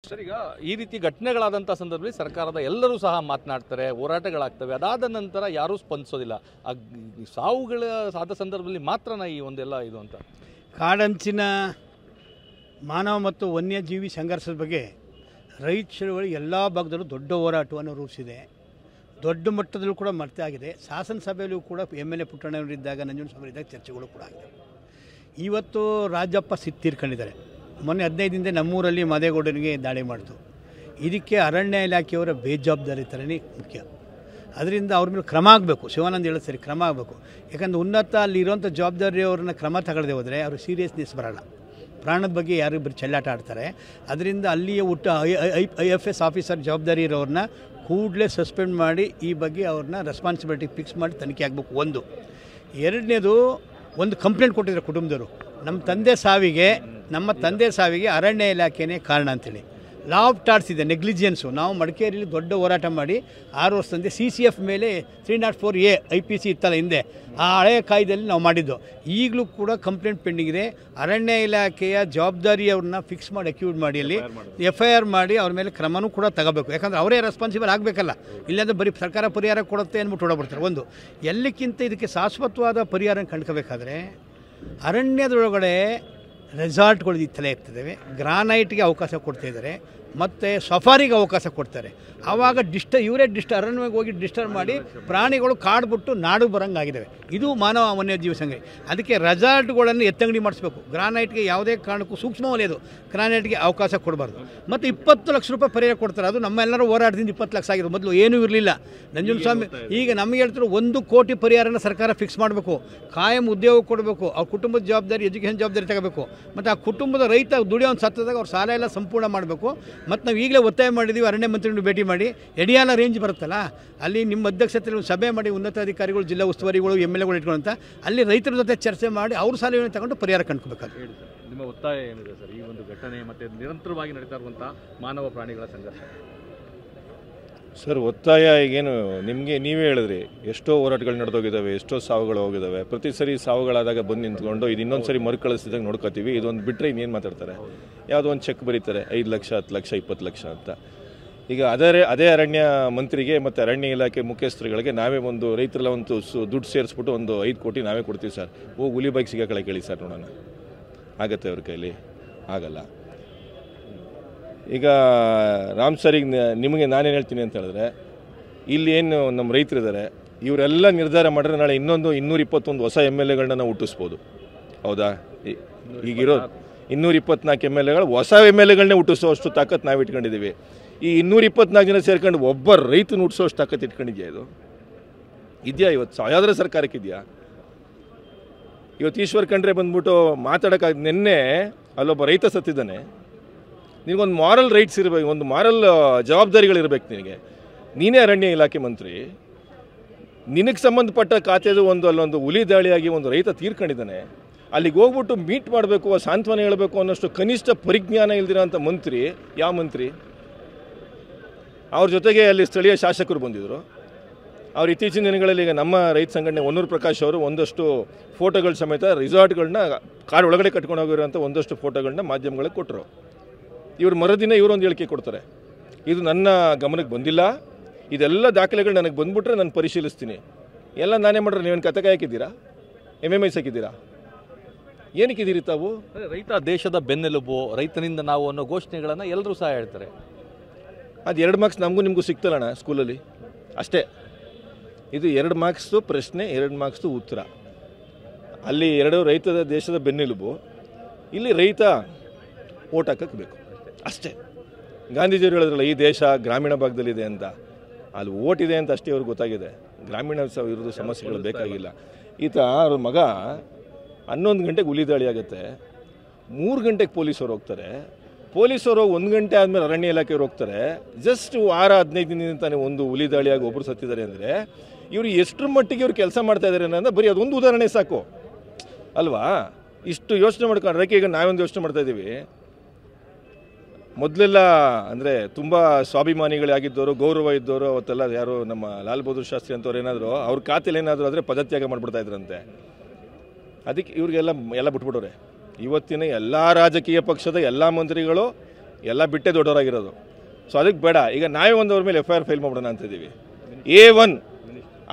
Sir, ಈಗ ಈ ರೀತಿ ಘಟನೆಗಳಾದಂಥ ಸಂದರ್ಭದಲ್ಲಿ ಸರ್ಕಾರದ ಎಲ್ಲರೂ ಸಹ ಮಾತನಾಡ್ತಾರೆ, ಹೋರಾಟಗಳಾಗ್ತವೆ. ಅದಾದ ನಂತರ ಯಾರೂ ಸ್ಪಂದಿಸೋದಿಲ್ಲ. ಸಾವುಗಳ ಆದ ಸಂದರ್ಭದಲ್ಲಿ ಮಾತ್ರನ ಈ ಒಂದೆಲ್ಲ ಇದು ಅಂತ. ಕಾಡಂಚಿನ ಮಾನವ ಮತ್ತು ವನ್ಯಜೀವಿ ಸಂಘರ್ಷದ ಬಗ್ಗೆ ರೈತ ಚಳವಳಿ ಎಲ್ಲ ಭಾಗದಲ್ಲೂ ದೊಡ್ಡ ಹೋರಾಟವನ್ನು ರೂಪಿಸಿದೆ. ದೊಡ್ಡ ಮಟ್ಟದಲ್ಲೂ ಕೂಡ ಮತ್ತೆ ಆಗಿದೆ. ಶಾಸನಸಭೆಯಲ್ಲೂ ಕೂಡ MLA ಪುಟ್ಟಣ್ಣವರಿದ್ದಾಗ, ನಂಜುಂಡಸ್ವಾಮಿಯವರಿದ್ದಾಗ ಚರ್ಚೆಗಳು ಕೂಡ ಆಗಿದೆ. ಇವತ್ತು ರಾಜಪ್ಪ ತೀರ್ಕೊಂಡಿದ್ದಾರೆ. ಮೊನ್ನೆ 15 ದಿನದಿಂದ ನಮ್ಮೂರಲ್ಲಿ ಮಾದೇಗೌಡನಿಗೆ ದಾಳಿ ಮಾಡಿತು. ಇದಕ್ಕೆ ಅರಣ್ಯ ಇಲಾಖೆಯವರ ಬೇಜವಾಬ್ದಾರಿತನನೇ ಮುಖ್ಯ. ಅದರಿಂದ ಅವ್ರ ಮೇಲೆ ಕ್ರಮ ಆಗಬೇಕು. ಶಿವಾನಂದ ಹೇಳೋದು ಸರಿ, ಕ್ರಮ ಆಗಬೇಕು. ಯಾಕಂದರೆ ಉನ್ನತ ಅಲ್ಲಿರುವಂಥ ಜವಾಬ್ದಾರಿಯವ್ರನ್ನ ಕ್ರಮ ತಗೊಳ್ಳದೆ ಹೋದರೆ ಅವರು ಸೀರಿಯಸ್ನೆಸ್ ಬರೋಲ್ಲ. ಪ್ರಾಣದ ಬಗ್ಗೆ ಯಾರಿಬ್ಬರು ಚೆಲ್ಲಾಟ ಆಡ್ತಾರೆ. ಅದರಿಂದ ಅಲ್ಲಿಯೇ IFS ಆಫೀಸರ್ ಜವಾಬ್ದಾರಿ ಇರೋರನ್ನ ಕೂಡಲೇ ಸಸ್ಪೆಂಡ್ ಮಾಡಿ ಈ ಬಗ್ಗೆ ಅವ್ರನ್ನ ರೆಸ್ಪಾನ್ಸಿಬಿಲಿಟಿ ಫಿಕ್ಸ್ ಮಾಡಿ ತನಿಖೆ ಆಗಬೇಕು. ಒಂದು. ಎರಡನೇದು, ಒಂದು ಕಂಪ್ಲೇಂಟ್ ಕೊಟ್ಟಿದ್ದಾರೆ ಕುಟುಂಬದವರು. ನಮ್ಮ ತಂದೆ ಸಾವಿಗೆ ಅರಣ್ಯ ಇಲಾಖೆನೇ ಕಾರಣ ಅಂತೇಳಿ. ಲಾ ಆಫ್ ಟಾರ್ಟ್ಸ್ ಇದೆ, ನೆಗ್ಲಿಜಿಯನ್ಸು. ನಾವು ಮಡಿಕೇರಿಯಲ್ಲಿ ದೊಡ್ಡ ಹೋರಾಟ ಮಾಡಿ 6 ವರ್ಷದಿಂದ CCF ಮೇಲೆ 304A IPC ಇತ್ತಲ್ಲ ಹಿಂದೆ, ಆ ಹಳೆಯ ಕಾಯ್ದೆಯಲ್ಲಿ ನಾವು ಮಾಡಿದ್ದು. ಈಗಲೂ ಕೂಡ ಕಂಪ್ಲೇಂಟ್ ಪೆಂಡಿಂಗ್ ಇದೆ. ಅರಣ್ಯ ಇಲಾಖೆಯ ಜವಾಬ್ದಾರಿಯವ್ರನ್ನ ಫಿಕ್ಸ್ ಮಾಡಿ ಅಕ್ಯೂಡ್ ಮಾಡಿ ಅಲ್ಲಿ FIR ಮಾಡಿ ಅವ್ರ ಮೇಲೆ ಕ್ರಮನೂ ಕೂಡ ತಗೋಬೇಕು. ಯಾಕಂದರೆ ಅವರೇ ರೆಸ್ಪಾನ್ಸಿಬಲ್ ಆಗಬೇಕಲ್ಲ. ಇಲ್ಲಾಂದರೆ ಬರೀ ಸರ್ಕಾರ ಪರಿಹಾರ ಕೊಡುತ್ತೆ ಅಂದ್ಬಿಟ್ಟು ಹೊಡಬಿಡ್ತಾರೆ. ಒಂದು. ಎಲ್ಲಕ್ಕಿಂತ ಇದಕ್ಕೆ ಶಾಶ್ವತವಾದ ಪರಿಹಾರ ಕಂಡ್ಕೋಬೇಕಾದ್ರೆ ಅರಣ್ಯದೊಳಗಡೆ ರೆಸಾರ್ಟ್ಗಳು ತಲೆ ಇರ್ತವೆ, ಗ್ರಾನೈಟ್ಗೆ ಅವಕಾಶ ಕೊಡ್ತಾಯಿದ್ದಾರೆ, ಮತ್ತು ಸಫಾರಿಗೆ ಅವಕಾಶ ಕೊಡ್ತಾರೆ. ಆವಾಗ ಇವರೇ ಅರಣ್ಯವಾಗಿ ಹೋಗಿ ಡಿಸ್ಟರ್ಬ್ ಮಾಡಿ ಪ್ರಾಣಿಗಳು ಕಾಡ್ಬಿಟ್ಟು ನಾಡು ಬರೋಂಗಾಗಿದ್ದಾವೆ. ಇದು ಮಾನವ ವನ್ಯಜೀವಿ ಸಂಘ. ಅದಕ್ಕೆ ರೆಸಾರ್ಟ್ಗಳನ್ನು ಎತ್ತಂಗಡಿ ಮಾಡಿಸ್ಬೇಕು. ಗ್ರಾನೈಟ್ಗೆ ಯಾವುದೇ ಕಾರಣಕ್ಕೂ ಸೂಕ್ಷ್ಮ ವಲಯದು ಗ್ರಾನೈಟ್ಗೆ ಅವಕಾಶ ಕೊಡಬಾರ್ದು. ಮತ್ತು 20 ಲಕ್ಷ ರೂಪಾಯಿ ಪರಿಹಾರ ಕೊಡ್ತಾರೆ. ಅದು ನಮ್ಮೆಲ್ಲರೂ ಹೋರಾಟದಿಂದ 20 ಲಕ್ಷ ಆಗಿರೋದು. ಮೊದಲು ಏನೂ ಇರಲಿಲ್ಲ. ನಂಜುಂಡಸ್ವಾಮಿ ಈಗ ನಮಗೆ ಹೇಳ್ತಾರೆ 1 ಕೋಟಿ ಪರಿಹಾರನ ಸರ್ಕಾರ ಫಿಕ್ಸ್ ಮಾಡಬೇಕು. ಕಾಯಂ ಉದ್ಯೋಗ ಕೊಡಬೇಕು. ಅವ್ರ ಕುಟುಂಬದ ಜವಾಬ್ದಾರಿ, ಎಜುಕೇಷನ್ ಜವಾಬ್ದಾರಿ ತಗೋಬೇಕು. ಮತ್ತು ಆ ಕುಟುಂಬದ ರೈತ ದುಡಿಯೋನು ಸತ್ತದಾಗ ಅವ್ರ ಸಾಲ ಎಲ್ಲ ಸಂಪೂರ್ಣ ಮಾಡಬೇಕು. ಮತ್ತು ನಾವು ಈಗಲೇ ಒತ್ತಾಯ ಮಾಡಿದ್ದೀವಿ, ಅರಣ್ಯ ಮಂತ್ರಿಗಳನ್ನು ಭೇಟಿ ಮಾಡಿ ಯಡಿಯಾಲ ರೇಂಜ್ ಬರುತ್ತಲ್ಲ ಅಲ್ಲಿ ನಿಮ್ಮ ಅಧ್ಯಕ್ಷತೆಯಲ್ಲಿ ಸಭೆ ಮಾಡಿ ಉನ್ನತಾಧಿಕಾರಿಗಳು, ಜಿಲ್ಲಾ ಉಸ್ತುವಾರಿಗಳು, MLAಗಳು ಇಟ್ಕೊಂತ ಅಲ್ಲಿ ರೈತರ ಜೊತೆ ಚರ್ಚೆ ಮಾಡಿ ಅವ್ರ ಸಾಲವನ್ನು ತಗೊಂಡು ಪರಿಹಾರ ಕಂಡುಕೋಬೇಕಾದ್ರೆ. ನಿಮ್ಮ ಒತ್ತಾಯ ಏನಿದೆ ಸರ್ ಈ ಒಂದು ಘಟನೆ ಮತ್ತು ನಿರಂತರವಾಗಿ ನಡೀತಾ ಇರುವಂಥ ಮಾನವ ಪ್ರಾಣಿಗಳ ಸಂಘರ್ಷ? ಸರ್, ಒತ್ತಾಯ ಈಗೇನು ನಿಮಗೆ ನೀವೇ ಹೇಳಿದ್ರಿ, ಎಷ್ಟೋ ಹೋರಾಟಗಳು ನಡೆದೋಗಿದ್ದಾವೆ, ಎಷ್ಟೋ ಸಾವುಗಳು ಹೋಗಿದ್ದಾವೆ. ಪ್ರತಿ ಸರಿ ಸಾವುಗಳಾದಾಗ ಬಂದು ನಿಂತ್ಕೊಂಡು ಇದು ಇನ್ನೊಂದು ಸರಿ ಮರುಕಳಿಸಿದಾಗ ನೋಡ್ಕೋತೀವಿ. ಇದೊಂದು ಬಿಟ್ಟರೆ ಇನ್ನೇನು ಮಾತಾಡ್ತಾರೆ? ಯಾವುದೋ ಒಂದು ಚೆಕ್ ಬರೀತಾರೆ 5 ಲಕ್ಷ, 10 ಲಕ್ಷ, 20 ಲಕ್ಷ ಅಂತ. ಈಗ ಅದೇ ಅರಣ್ಯ ಮಂತ್ರಿಗೆ ಮತ್ತು ಅರಣ್ಯ ಇಲಾಖೆ ಮುಖ್ಯಸ್ಥರುಗಳಿಗೆ ನಾವೇ ಒಂದು ರೈತರೆಲ್ಲ ಒಂದು ದುಡ್ಡು ಸೇರಿಸ್ಬಿಟ್ಟು ಒಂದು 5 ಕೋಟಿ ನಾವೇ ಕೊಡ್ತೀವಿ ಸರ್, ಹೋಗಿ ಹುಲಿ ಬೈಕ್ ಸಿಗೋಕಳೆ ಕೇಳಿ ಸರ್, ನೋಡೋಣ ಆಗತ್ತೆ ಅವ್ರ ಕೈಲಿ? ಆಗಲ್ಲ. ಈಗ ರಾಮ್ ಸರಿಗೆ ನಿಮಗೆ ನಾನೇನು ಹೇಳ್ತೀನಿ ಅಂತ ಹೇಳಿದ್ರೆ, ಇಲ್ಲಿ ಏನು ನಮ್ಮ ರೈತರಿದ್ದಾರೆ ಇವರೆಲ್ಲ ನಿರ್ಧಾರ ಮಾಡಿದ್ರೆ ನಾಳೆ ಇನ್ನೊಂದು 221 ಹೊಸ MLAಗಳನ್ನ ನಾವು ಹುಟ್ಟಿಸ್ಬೋದು. ಹೌದಾ? ಈಗಿರೋ 224 MLAಗಳು ಹೊಸ MLAಗಳನ್ನೇ ಹುಟ್ಟಿಸೋಷ್ಟು ತಾಕತ್ತು ನಾವು ಇಟ್ಕೊಂಡಿದ್ದೀವಿ. ಈ 224 ಜನ ಸೇರ್ಕೊಂಡು ಒಬ್ಬ ರೈತನ ಹುಟ್ಟಿಸೋಷ್ಟು ತಾಕತ್ತು ಇಟ್ಕೊಂಡಿದ್ಯಾ? ಇದು ಇದೆಯಾ ಇವತ್ತು ಯಾವುದಾದ್ರೂ ಸರ್ಕಾರಕ್ಕೆ? ಇದೆಯಾ? ಇವತ್ತು ಈಶ್ವರ್ ಖಂಡ್ರೆ ಬಂದ್ಬಿಟ್ಟು ಮಾತಾಡೋಕ್ಕಾಗ, ನಿನ್ನೆ ಅಲ್ಲೊಬ್ಬ ರೈತ ಸತ್ತಿದ್ದಾನೆ. ನಿನಗೊಂದು ಮಾರಲ್ ರೈಟ್ಸ್ ಇರಬೇಕು, ಒಂದು ಮಾರಲ್ ಜವಾಬ್ದಾರಿಗಳಿರ್ಬೇಕು ನಿನಗೆ. ನೀನೇ ಅರಣ್ಯ ಇಲಾಖೆ ಮಂತ್ರಿ, ನಿನಗೆ ಸಂಬಂಧಪಟ್ಟ ಖಾತೆದು ಅಲ್ಲೊಂದು ಹುಲಿ ದಾಳಿಯಾಗಿ ಒಂದು ರೈತ ತೀರ್ಕೊಂಡಿದ್ದಾನೆ. ಅಲ್ಲಿಗೆ ಹೋಗ್ಬಿಟ್ಟು ಮೀಟ್ ಮಾಡಬೇಕು, ಸಾಂತ್ವನ ಹೇಳಬೇಕು ಅನ್ನೋಷ್ಟು ಕನಿಷ್ಠ ಪರಿಜ್ಞಾನ ಇಲ್ದಿರೋಂಥ ಮಂತ್ರಿ ಯಾವ ಮಂತ್ರಿ? ಅವ್ರ ಜೊತೆಗೆ ಅಲ್ಲಿ ಸ್ಥಳೀಯ ಶಾಸಕರು ಬಂದಿದ್ದರು. ಅವ್ರು ಇತ್ತೀಚಿನ ದಿನಗಳಲ್ಲಿ ಈಗ ನಮ್ಮ ರೈತ ಸಂಘಟನೆ ಹೊನ್ನೂರು ಪ್ರಕಾಶ್ ಅವರು ಒಂದಷ್ಟು ಫೋಟೋಗಳ ಸಮೇತ ರಿಸಾರ್ಟ್ಗಳನ್ನ ಕಾಡು ಒಳಗಡೆ ಕಟ್ಕೊಂಡು ಹೋಗಿರೋಂಥ ಒಂದಷ್ಟು ಫೋಟೋಗಳನ್ನ ಮಾಧ್ಯಮಗಳಿಗೆ ಕೊಟ್ಟರು. ಇವರು ಮರುದಿನ ಇವರೊಂದು ಹೇಳಿಕೆ ಕೊಡ್ತಾರೆ, ಇದು ನನ್ನ ಗಮನಕ್ಕೆ ಬಂದಿಲ್ಲ, ಇದೆಲ್ಲ ದಾಖಲೆಗಳು ನನಗೆ ಬಂದ್ಬಿಟ್ರೆ ನಾನು ಪರಿಶೀಲಿಸ್ತೀನಿ. ಎಲ್ಲ ನಾನೇ ಮಾಡ್ರೆ ನೀವೇನು ಕತೆ ಹಾಕಿದ್ದೀರಾ? MMIs ಹಾಕಿದ್ದೀರಾ? ಏನಕ್ಕಿದ್ದೀರಿ ತಾವು? ರೈತ ದೇಶದ ಬೆನ್ನೆಲುಬು, ರೈತನಿಂದ ನಾವು ಅನ್ನೋ ಘೋಷಣೆಗಳನ್ನು ಎಲ್ಲರೂ ಸಹ ಹೇಳ್ತಾರೆ. ಅದು 2 ಮಾರ್ಕ್ಸ್ ನಮಗೂ ನಿಮಗೂ ಸಿಗ್ತಲ್ಲಣ್ಣ ಸ್ಕೂಲಲ್ಲಿ, ಅಷ್ಟೇ. ಇದು 2 ಮಾರ್ಕ್ಸ್ದು ಪ್ರಶ್ನೆ, 2 ಮಾರ್ಕ್ಸ್ದು ಉತ್ತರ. ಅಲ್ಲಿ 2 ರೈತದ ದೇಶದ ಬೆನ್ನೆಲುಬು, ಇಲ್ಲಿ ರೈತ ಓಟ್ ಹಾಕಕ್ಕೆ ಬೇಕು ಅಷ್ಟೇ. ಗಾಂಧೀಜಿಯವರು ಹೇಳಿದ್ರಲ್ಲ, ಈ ದೇಶ ಗ್ರಾಮೀಣ ಭಾಗದಲ್ಲಿದೆ ಅಂತ. ಅಲ್ಲಿ ಓಟ್ ಇದೆ ಅಂತ ಅಷ್ಟೇ ಅವ್ರಿಗೆ ಗೊತ್ತಾಗಿದೆ. ಗ್ರಾಮೀಣ ಇರೋದು ಸಮಸ್ಯೆಗಳು ಬೇಕಾಗಿಲ್ಲ. ಈತ ಅವ್ರ ಮಗ 11 ಗಂಟೆಗೆ ಹುಲಿ ದಾಳಿ ಆಗುತ್ತೆ, 3 ಗಂಟೆಗೆ ಪೊಲೀಸರು ಹೋಗ್ತಾರೆ. ಪೊಲೀಸರು 1 ಗಂಟೆ ಆದಮೇಲೆ ಅರಣ್ಯ ಇಲಾಖೆಯವರು ಹೋಗ್ತಾರೆ. ಜಸ್ಟ್ 15 ದಿನದಿಂದ ತಾನೇ ಒಂದು ಹುಲಿ ದಾಳಿಯಾಗಿ ಒಬ್ಬರು ಸತ್ತಿದ್ದಾರೆ ಅಂದರೆ ಇವರು ಎಷ್ಟರ ಮಟ್ಟಿಗೆ ಇವ್ರು ಕೆಲಸ ಮಾಡ್ತಾ ಇದ್ದಾರೆ ಅನ್ನೋದು ಬರೀ ಅದೊಂದು ಉದಾಹರಣೆ ಸಾಕು ಅಲ್ವಾ? ಇಷ್ಟು ಯೋಚನೆ ಮಾಡ್ಕೊಂಡ್ರೆ ಈಗ ನಾವೊಂದು ಯೋಚನೆ ಮಾಡ್ತಾ ಇದ್ದೀವಿ. ಮೊದಲೆಲ್ಲ ಅಂದರೆ ತುಂಬ ಸ್ವಾಭಿಮಾನಿಗಳಾಗಿದ್ದವರು, ಗೌರವ ಇದ್ದವರು, ಅವತ್ತೆಲ್ಲ ಯಾರು ನಮ್ಮ ಲಾಲ್ ಬಹದ್ದೂರ್ ಶಾಸ್ತ್ರಿ ಅಂತವ್ರು ಏನಾದರೂ ಅವ್ರ ಖಾತೆಯಲ್ಲಿ ಏನಾದರೂ ಆದರೆ ಪದತ್ಯಾಗ ಮಾಡಿಬಿಡ್ತಾ ಇದ್ರಂತೆ. ಅದಕ್ಕೆ ಇವ್ರಿಗೆಲ್ಲ ಬಿಟ್ಬಿಟ್ಟವ್ರೆ. ಇವತ್ತಿನ ಎಲ್ಲ ರಾಜಕೀಯ ಪಕ್ಷದ ಎಲ್ಲ ಮಂತ್ರಿಗಳು ಎಲ್ಲ ಬಿಟ್ಟೆ ದೊಡ್ಡವರಾಗಿರೋದು. ಸೊ ಅದಕ್ಕೆ ಬೇಡ. ಈಗ ನಾವೇ ಒಂದವ್ರ ಮೇಲೆ FIR ಫೈಲ್ ಮಾಡೋಣ ಅಂತಿದ್ದೀವಿ. A1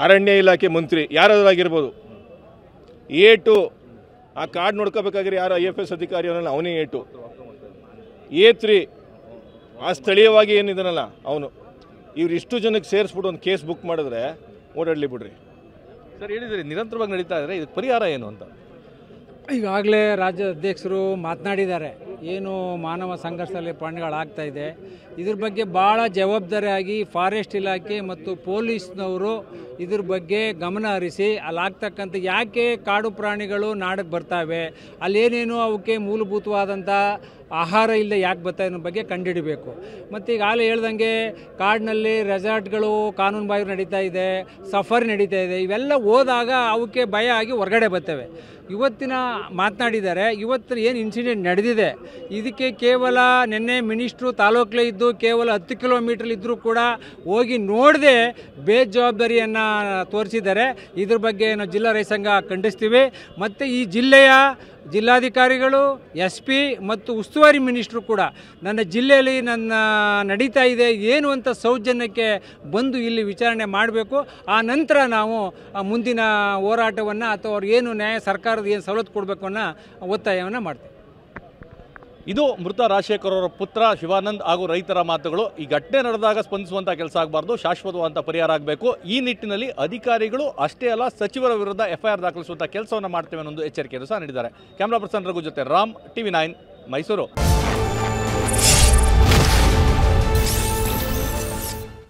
ಅರಣ್ಯ ಇಲಾಖೆ ಮಂತ್ರಿ ಯಾರಾದ್ರಾಗಿರ್ಬೋದು, A2 ಆ ಕಾರ್ಡ್ ನೋಡ್ಕೋಬೇಕಾದ್ರೆ ಯಾರು IFS ಅಧಿಕಾರಿ ಅವನಲ್ಲ, ಅವನೇ A2, A3 ಆ ಸ್ಥಳೀಯವಾಗಿ ಏನಿದನಲ್ಲ ಅವನು. ಇವ್ರು ಇಷ್ಟು ಜನಕ್ಕೆ ಸೇರಿಸ್ಬಿಟ್ಟು ಒಂದು ಕೇಸ್ ಬುಕ್ ಮಾಡಿದ್ರೆ ಓಡಾಡಲಿ ಬಿಡ್ರಿ. ಸರ್ ಹೇಳಿದ್ರಿ ನಿರಂತರವಾಗಿ ನಡೀತಾ ಇದ್ರೆ ಇದಕ್ಕೆ ಪರಿಹಾರ ಏನು ಅಂತ. ಈಗಾಗಲೇ ರಾಜ್ಯ ಅಧ್ಯಕ್ಷರು ಮಾತನಾಡಿದ್ದಾರೆ, ಏನು ಮಾನವ ಸಂಘರ್ಷದಲ್ಲಿ ಪ್ರಾಣಿಗಳಾಗ್ತಾ ಇದೆ, ಇದ್ರ ಬಗ್ಗೆ ಭಾಳ ಜವಾಬ್ದಾರಿಯಾಗಿ ಫಾರೆಸ್ಟ್ ಇಲಾಖೆ ಮತ್ತು ಪೊಲೀಸ್ನವರು ಇದ್ರ ಬಗ್ಗೆ ಗಮನ ಹರಿಸಿ ಅಲ್ಲಾಗ್ತಕ್ಕಂಥ ಯಾಕೆ ಕಾಡು ಪ್ರಾಣಿಗಳು ನಾಡಕ್ಕೆ ಬರ್ತಾವೆ, ಅಲ್ಲೇನೇನು ಅವಕ್ಕೆ ಮೂಲಭೂತವಾದಂಥ ಆಹಾರ ಇಲ್ಲದೆ ಯಾಕೆ ಬರ್ತಾವೆ ಅನ್ನೋ ಬಗ್ಗೆ ಕಂಡುಹಿಡಬೇಕು. ಮತ್ತು ಈಗಾಗಲೇ ಹೇಳ್ದಂಗೆ ಕಾಡಿನಲ್ಲಿ ರೆಸಾರ್ಟ್ಗಳು ಕಾನೂನು ಬಾಹಿರ ನಡೀತಾ ಇದೆ, ಸಫಾರಿ ನಡೀತಾ ಇದೆ, ಇವೆಲ್ಲ ಹೋದಾಗ ಅವಕ್ಕೆ ಭಯ ಆಗಿ ಹೊರಗಡೆ ಬರ್ತವೆ. ಇವತ್ತಿನ ಮಾತನಾಡಿದ್ದಾರೆ, ಇವತ್ತು ಏನು ಇನ್ಸಿಡೆಂಟ್ ನಡೆದಿದೆ ಇದಕ್ಕೆ ಕೇವಲ ನಿನ್ನೆ ಮಿನಿಸ್ಟ್ರು ತಾಲೂಕಲ್ಲೇ ಇದ್ದು ಕೇವಲ 10 ಕಿಲೋಮೀಟರ್ ಇದ್ದರೂ ಕೂಡ ಹೋಗಿ ನೋಡದೆ ಬೇಜವಾಬ್ದಾರಿಯನ್ನು ತೋರಿಸಿದ್ದಾರೆ. ಇದ್ರ ಬಗ್ಗೆ ನಾವು ಜಿಲ್ಲಾ ರೈತ ಸಂಘ ಖಂಡಿಸ್ತೀವಿ. ಮತ್ತು ಈ ಜಿಲ್ಲೆಯ ಜಿಲ್ಲಾಧಿಕಾರಿಗಳು, SP ಮತ್ತು ಉಸ್ತುವಾರಿ ಮಿನಿಸ್ಟ್ರು ಕೂಡ ನನ್ನ ಜಿಲ್ಲೆಯಲ್ಲಿ ನನ್ನ ನಡೀತಾ ಇದೆ ಏನು ಅಂತ ಸೌಜನ್ಯಕ್ಕೆ ಬಂದು ಇಲ್ಲಿ ವಿಚಾರಣೆ ಮಾಡಬೇಕು. ಆ ನಂತರ ನಾವು ಮುಂದಿನ ಹೋರಾಟವನ್ನು ಅಥವಾ ಅವ್ರು ಏನು ನ್ಯಾಯ ಸರ್ಕಾರದ ಏನು ಸವಲತ್ತು ಕೊಡಬೇಕು ಅನ್ನೋ ಒತ್ತಾಯವನ್ನು ಮಾಡ್ತೀವಿ. ಇದು ಮೃತ ರಾಜಶೇಖರ್ ಅವರ ಪುತ್ರ ಶಿವಾನಂದ್ ಹಾಗೂ ರೈತರ ಮಾತುಗಳು. ಈ ಘಟನೆ ನಡೆದಾಗ ಸ್ಪಂದಿಸುವಂಥ ಕೆಲಸ ಆಗಬಾರ್ದು, ಶಾಶ್ವತವಾದಂಥ ಪರಿಹಾರ ಆಗಬೇಕು. ಈ ನಿಟ್ಟಿನಲ್ಲಿ ಅಧಿಕಾರಿಗಳು ಅಷ್ಟೇ ಅಲ್ಲ ಸಚಿವರ ವಿರುದ್ಧ FIR ದಾಖಲಿಸುವಂಥ ಕೆಲಸವನ್ನು ಮಾಡ್ತೇವೆ ಅನ್ನೊಂದು ಎಚ್ಚರಿಕೆಯನ್ನು ಸಹ ನೀಡಿದ್ದಾರೆ. ಕ್ಯಾಮ್ರಾ ಪರ್ಸನ್ ರಘು ಜೊತೆ ರಾಮ್, TV9 ಮೈಸೂರು.